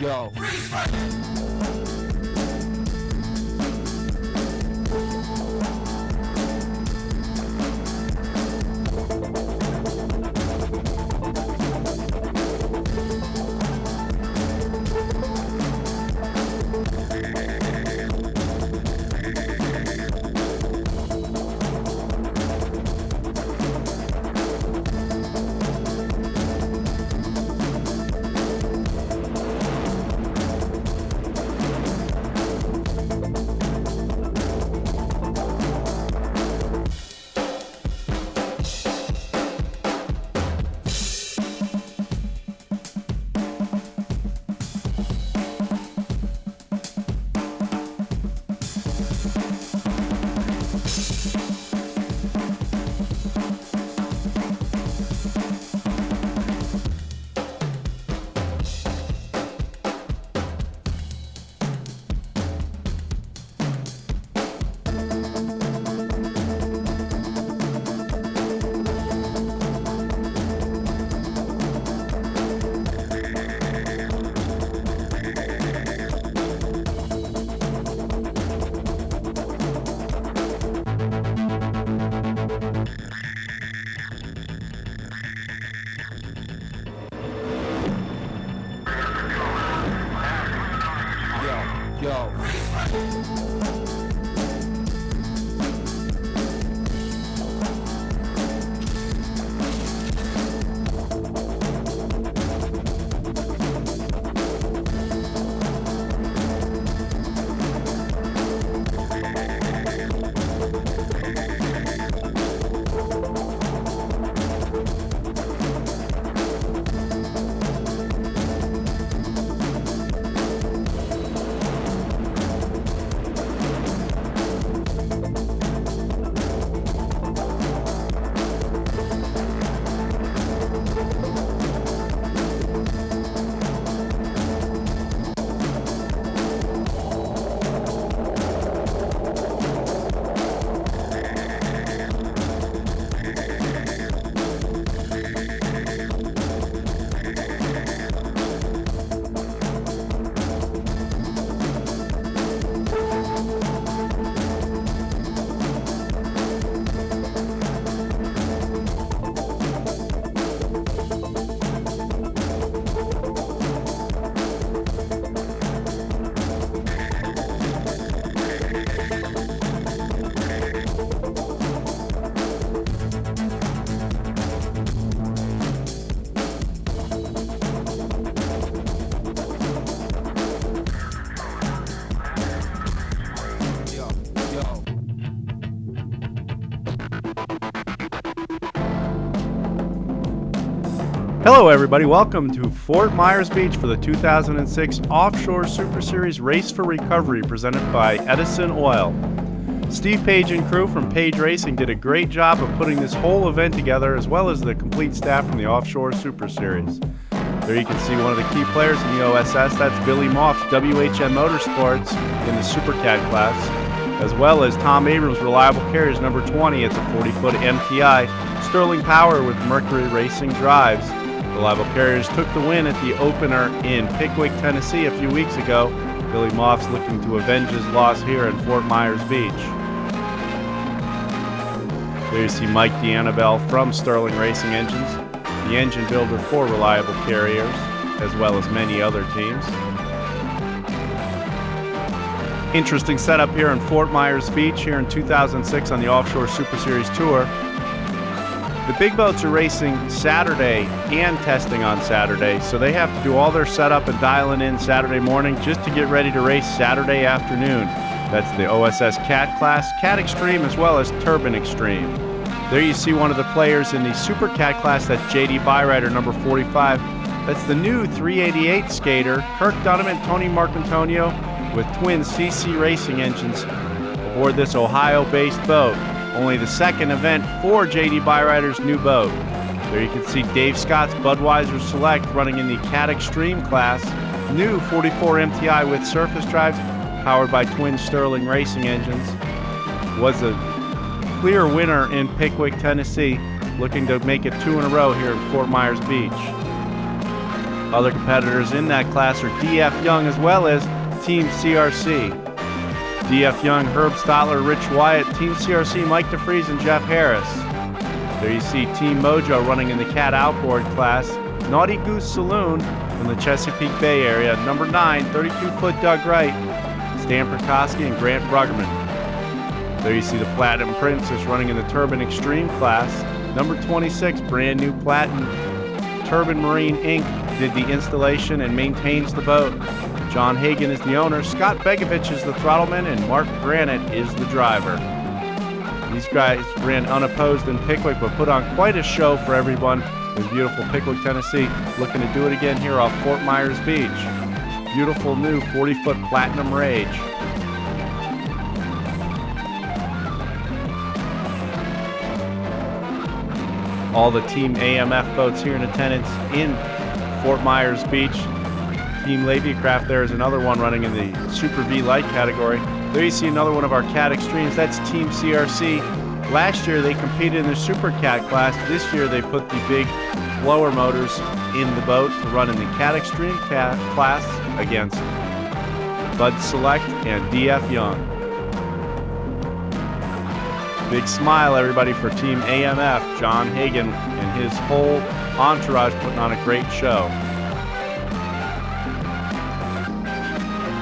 Yo. Yo. Hello everybody, welcome to Fort Myers Beach for the 2006 Offshore Super Series Race for Recovery presented by Edison Oil. Steve Page and crew from Page Racing did a great job of putting this whole event together, as well as the complete staff from the Offshore Super Series. There you can see one of the key players in the OSS, that's Billy Moff's WHM Motorsports in the Supercat class, as well as Tom Abrams' Reliable Carriers number 20, it's a 40-foot MTI, Sterling Power with Mercury Racing Drives. Reliable Carriers took the win at the opener in Pickwick, Tennessee a few weeks ago. Billy Moff's looking to avenge his loss here in Fort Myers Beach. There you see Mike DeAnnabelle from Sterling Racing Engines, the engine builder for Reliable Carriers, as well as many other teams. Interesting setup here in Fort Myers Beach here in 2006 on the Offshore Super Series Tour. The big boats are racing Saturday and testing on Saturday, so they have to do all their setup and dialing in Saturday morning just to get ready to race Saturday afternoon. That's the OSS Cat class, Cat Extreme, as well as Turbine Extreme. There you see one of the players in the Super Cat class, that's JD Byrider, number 45. That's the new 388 skater, Kirk Dunham and Tony Marcantonio, with twin CC Racing engines aboard this Ohio-based boat. Only the second event for JD Byrider's new boat. There you can see Dave Scott's Budweiser Select running in the Cat Extreme class. New 44 MTI with surface drives powered by twin Sterling Racing engines. Was a clear winner in Pickwick, Tennessee, looking to make it 2 in a row here in Fort Myers Beach. Other competitors in that class are DF Young as well as Team CRC. DF Young, Herb Stotler, Rich Wyatt, Team CRC, Mike DeFries and Jeff Harris. There you see Team Mojo running in the Cat Outboard class. Naughty Goose Saloon from the Chesapeake Bay area. Number 9, 32-foot Doug Wright, Stan Prokosky and Grant Bruggerman. There you see the Platinum Princess running in the Turbine Extreme class. Number 26, brand new Platinum. Turbine Marine Inc. did the installation and maintains the boat. John Hagan is the owner, Scott Begovich is the throttleman, and Mark Granite is the driver. These guys ran unopposed in Pickwick, but put on quite a show for everyone in beautiful Pickwick, Tennessee. Looking to do it again here off Fort Myers Beach. Beautiful new 40-foot Platinum Rage. All the Team AMF boats here in attendance in Fort Myers Beach. Team Levycraft there is another one running in the Super V Light category. There you see another one of our Cat Extremes. That's Team CRC. Last year they competed in the Super Cat class. This year they put the big blower motors in the boat to run in the Cat Extreme class against Bud Select and DF Young. Big smile, everybody, for Team AMF. John Hagan and his whole entourage putting on a great show.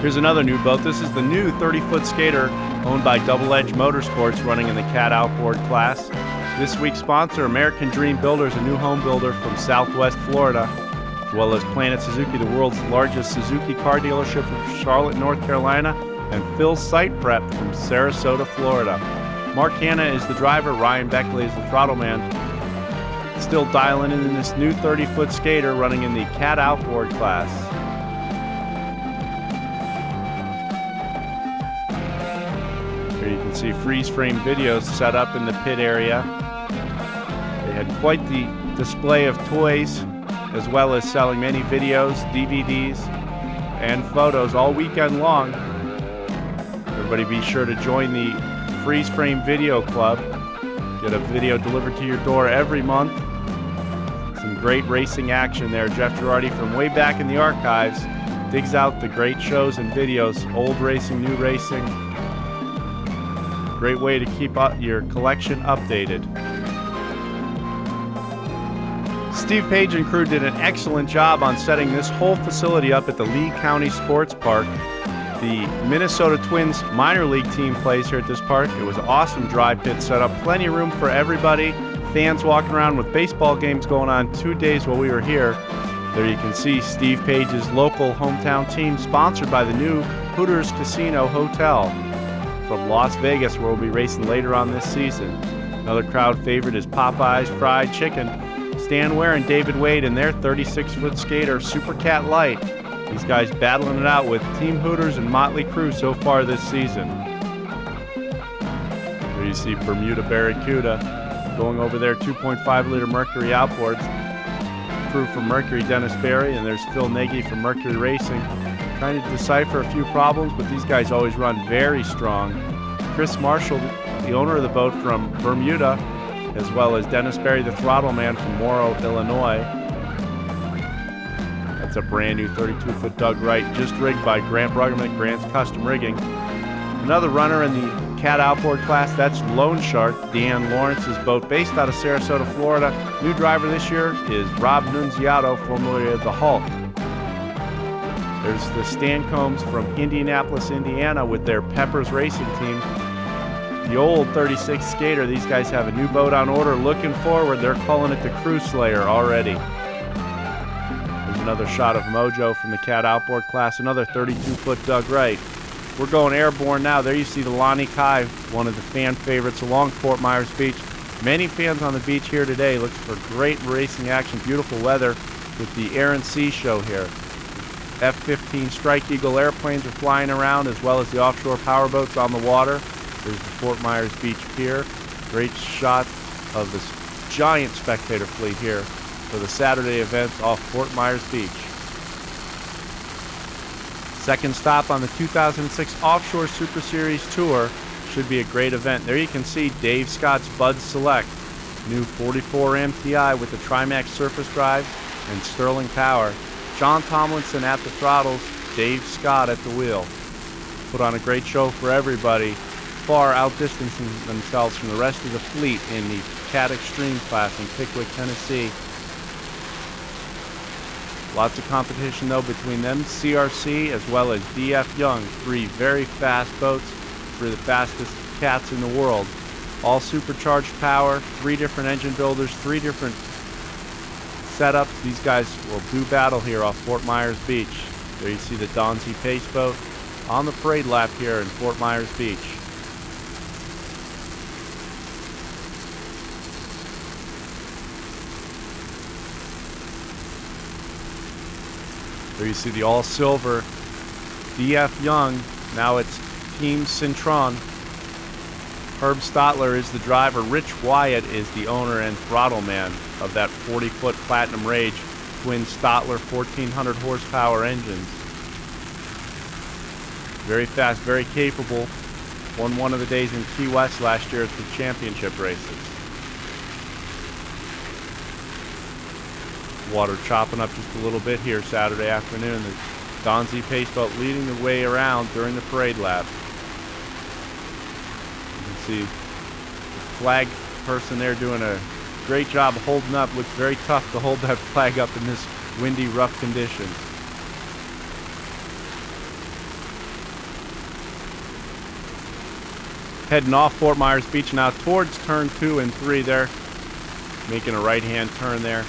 Here's another new boat. This is the new 30-foot skater owned by Double Edge Motorsports running in the Cat Outboard class. This week's sponsor, American Dream Builders, a new home builder from Southwest Florida, as well as Planet Suzuki, the world's largest Suzuki car dealership from Charlotte, North Carolina, and Phil Site Prep from Sarasota, Florida. Mark Hanna is the driver, Ryan Beckley is the throttle man. Still dialing in this new 30-foot skater running in the Cat Outboard class. Here you can see freeze-frame videos set up in the pit area. They had quite the display of toys, as well as selling many videos, DVDs, and photos all weekend long. Everybody be sure to join the Freeze Frame Video Club. Get a video delivered to your door every month. Some great racing action there. Jeff Girardi from way back in the archives digs out the great shows and videos, old racing, new racing. Great way to keep your collection updated. Steve Page and crew did an excellent job on setting this whole facility up at the Lee County Sports Park. The Minnesota Twins minor league team plays here at this park. It was an awesome dry pit setup, plenty of room for everybody. Fans walking around with baseball games going on 2 days while we were here. There you can see Steve Page's local hometown team, sponsored by the new Hooters Casino Hotel from Las Vegas, where we'll be racing later on this season. Another crowd favorite is Popeye's Fried Chicken. Stan Ware and David Wade in their 36-foot skater Super Cat Light. These guys battling it out with Team Hooters and Motley Crue so far this season. There you see Bermuda Barracuda going over their 2.5-liter Mercury outboards. Crew from Mercury, Dennis Berry, and there's Phil Nagy from Mercury Racing. Trying to decipher a few problems, but these guys always run very strong. Chris Marshall, the owner of the boat from Bermuda, as well as Dennis Berry, the throttle man from Morrow, Illinois. That's a brand new 32-foot Doug Wright, just rigged by Grant Bruggerman at Grant's Custom Rigging. Another runner in the Cat Outboard class, that's Lone Shark, Dan Lawrence's boat, based out of Sarasota, Florida. New driver this year is Rob Nunziato, formerly of the Hulk. There's the Stancombs from Indianapolis, Indiana, with their Peppers Racing team. The old 36 skater, these guys have a new boat on order. Looking forward, they're calling it the Crew Slayer already. There's another shot of Mojo from the Cat Outboard class, another 32-foot Doug Wright. We're going airborne now. There you see the Lonnie Kai, one of the fan favorites along Fort Myers Beach. Many fans on the beach here today looking for great racing action, beautiful weather with the Air and Sea show here. F-15 Strike Eagle airplanes are flying around, as well as the offshore powerboats on the water. There's the Fort Myers Beach Pier. Great shot of this giant spectator fleet here for the Saturday events off Fort Myers Beach. Second stop on the 2006 Offshore Super Series Tour. Should be a great event. There you can see Dave Scott's Bud Select, new 44 MTI with the Trimax surface drive and Sterling power. John Tomlinson at the throttles, Dave Scott at the wheel. Put on a great show for everybody, far outdistancing themselves from the rest of the fleet in the Cat Extreme class in Pickwick, Tennessee. Lots of competition though between them, CRC as well as DF Young, three very fast boats, three of the fastest cats in the world. All supercharged power, three different engine builders, three different setups. These guys will do battle here off Fort Myers Beach. There you see the Donzi Pace boat on the parade lap here in Fort Myers Beach. There you see the all-silver DF Young. Now it's Team Cintron. Herb Stotler is the driver. Rich Wyatt is the owner and throttle man of that 40-foot Platinum Rage twin Stotler 1400 horsepower engines. Very fast, very capable. Won one of the days in Key West last year at the championship races. Water chopping up just a little bit here Saturday afternoon. The Donzi Pace boat leading the way around during the parade lap. You can see the flag person there doing a great job holding up. Looks very tough to hold that flag up in this windy, rough condition. Heading off Fort Myers Beach now towards turn 2 and 3 there. Making a right-hand turn there.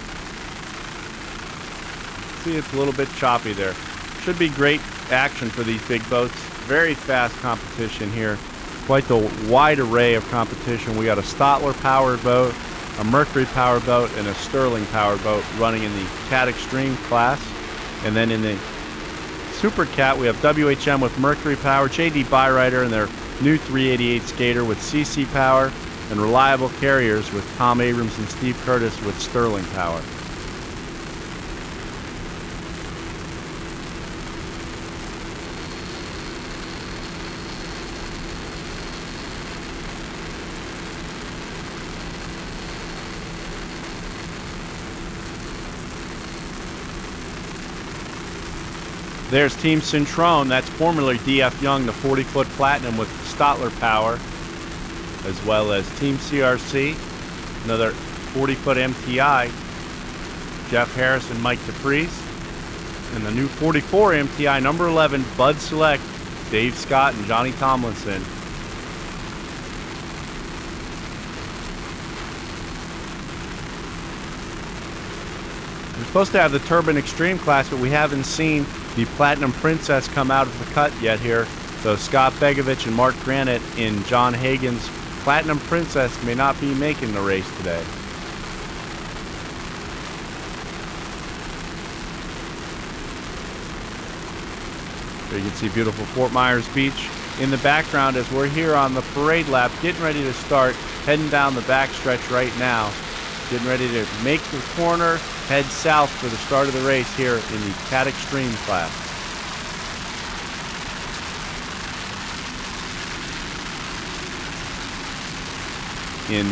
See, it's a little bit choppy there. Should be great action for these big boats. Very fast competition here. Quite the wide array of competition. We got a Stotler powered boat, a Mercury powered boat, and a Sterling powered boat running in the Cat Extreme class. And then in the Super Cat, we have WHM with Mercury power, JD Byrider and their new 388 Skater with CC power, and Reliable Carriers with Tom Abrams and Steve Curtis with Sterling power. There's Team Cintron, that's formerly DF Young, the 40-foot Platinum with Stotler power, as well as Team CRC, another 40-foot MTI, Jeff Harris and Mike DeFries, and the new 44 MTI, number 11, Bud Select, Dave Scott and Johnny Tomlinson. We're supposed to have the Turbine Extreme class, but we haven't seen the Platinum Princess come out of the cut yet here. So Scott Begovich and Mark Granite in John Hagen's Platinum Princess may not be making the race today. There you can see beautiful Fort Myers Beach in the background as we're here on the parade lap, getting ready to start, heading down the backstretch right now. Getting ready to make the corner, head south for the start of the race here in the Cat Extreme class. In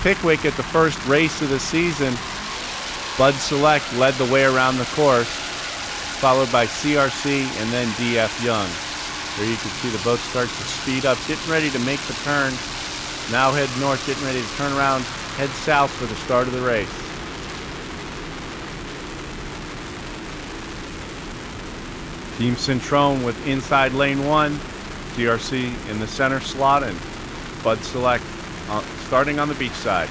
Pickwick at the first race of the season, Bud Select led the way around the course, followed by CRC and then DF Young. There you can see the boat start to speed up, getting ready to make the turn. Now head north, getting ready to turn around, head south for the start of the race. Team Cintron with inside lane 1, CRC in the center slot, and Bud Select starting on the beach side.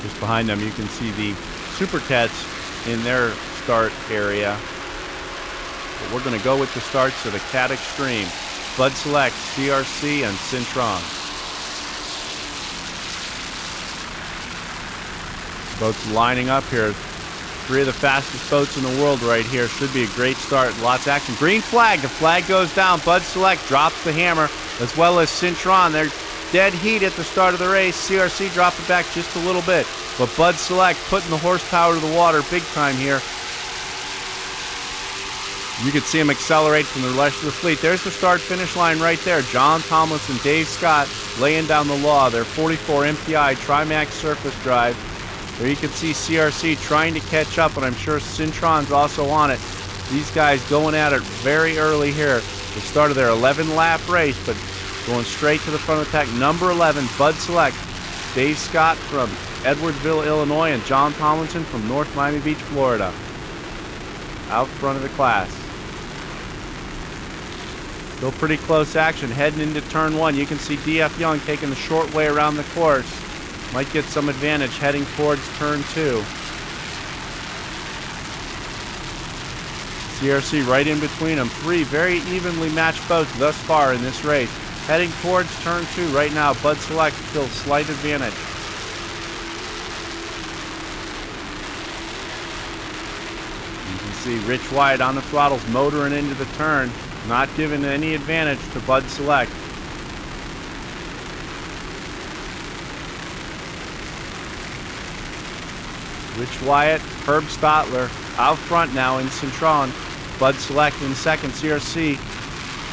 Just behind them you can see the Super Cats in their start area. But we're going to go with the starts of the Cat Extreme. Bud Select, CRC, and Cintron. Boats lining up here. Three of the fastest boats in the world right here. Should be a great start. Lots of action. Green flag. The flag goes down. Bud Select drops the hammer, as well as Cintron. They're dead heat at the start of the race. CRC dropped it back just a little bit. But Bud Select putting the horsepower to the water big time here. You can see them accelerate from the rest of the fleet. There's the start-finish line right there. John Tomlinson, Dave Scott laying down the law. Their 44 MPI Trimax surface drive. There you can see CRC trying to catch up, and I'm sure Cintron's also on it. These guys going at it very early here. They started their 11-lap race, but going straight to the front of the pack. Number 11, Bud Select. Dave Scott from Edwardsville, Illinois, and John Tomlinson from North Miami Beach, Florida. Out front of the class. Still pretty close action heading into turn 1. You can see DF Young taking the short way around the course. Might get some advantage heading towards turn 2. CRC right in between them. 3 very evenly matched boats thus far in this race. Heading towards turn 2 right now. Bud Select still slight advantage. You can see Rich Wyatt on the throttles motoring into the turn. Not giving any advantage to Bud Select. Rich Wyatt, Herb Stotler out front now in Cintron. Bud Select in second. CRC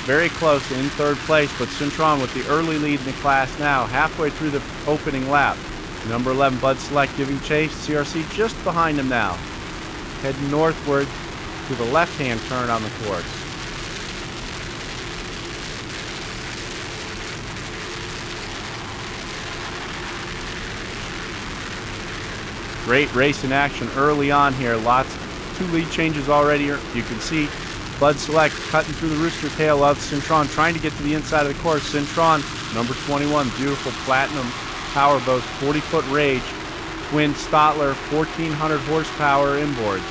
very close in third place, but Cintron with the early lead in the class now, halfway through the opening lap. Number 11, Bud Select giving chase. CRC just behind him now. Heading northward to the left-hand turn on the course. Great race in action early on here. Lots, 2 lead changes already. You can see Bud Select cutting through the rooster tail of Cintron, trying to get to the inside of the course. Cintron, number 21, beautiful platinum powerboat, 40-foot Rage, twin Stotler, 1,400 horsepower inboards.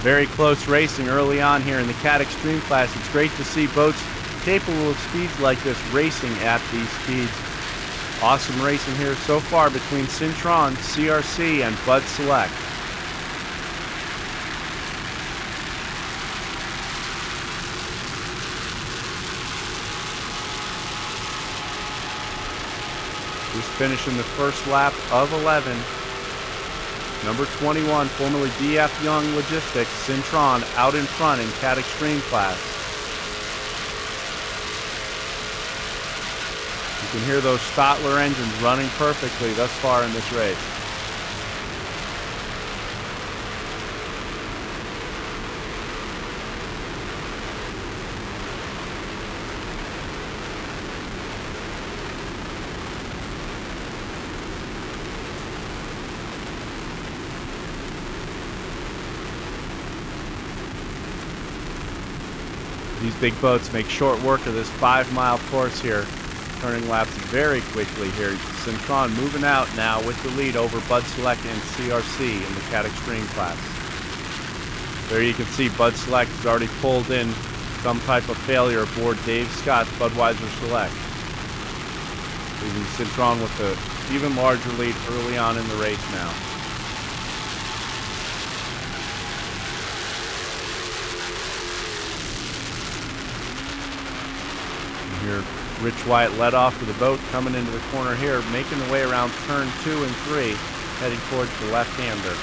Very close racing early on here in the Cat Extreme class. It's great to see boats capable of speeds like this racing at these speeds. Awesome racing here so far between Cintron, CRC, and Bud Select. Just finishing the first lap of 11. Number 21, formerly DF Young Logistics, Cintron, out in front in Cat Extreme class. You can hear those Stotler engines running perfectly thus far in this race. These big boats make short work of this 5-mile course here, turning laps very quickly here. Cintron moving out now with the lead over Bud Select and CRC in the Cat Extreme class. There you can see Bud Select has already pulled in some type of failure aboard Dave Scott's Budweiser Select. Leaving Cintron with an even larger lead early on in the race now. Here, Rich Wyatt led off with the boat coming into the corner here, making the way around turn 2 and 3, heading towards the left-hander.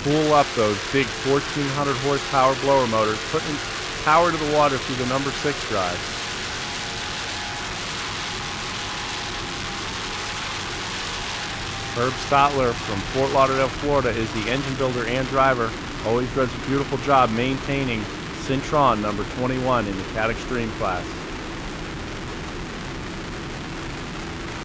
Spool up those big 1,400 horsepower blower motors, putting power to the water through the number 6 drive. Herb Stotler from Fort Lauderdale, Florida is the engine builder and driver. Always does a beautiful job maintaining Cintron number 21 in the Cat Extreme class.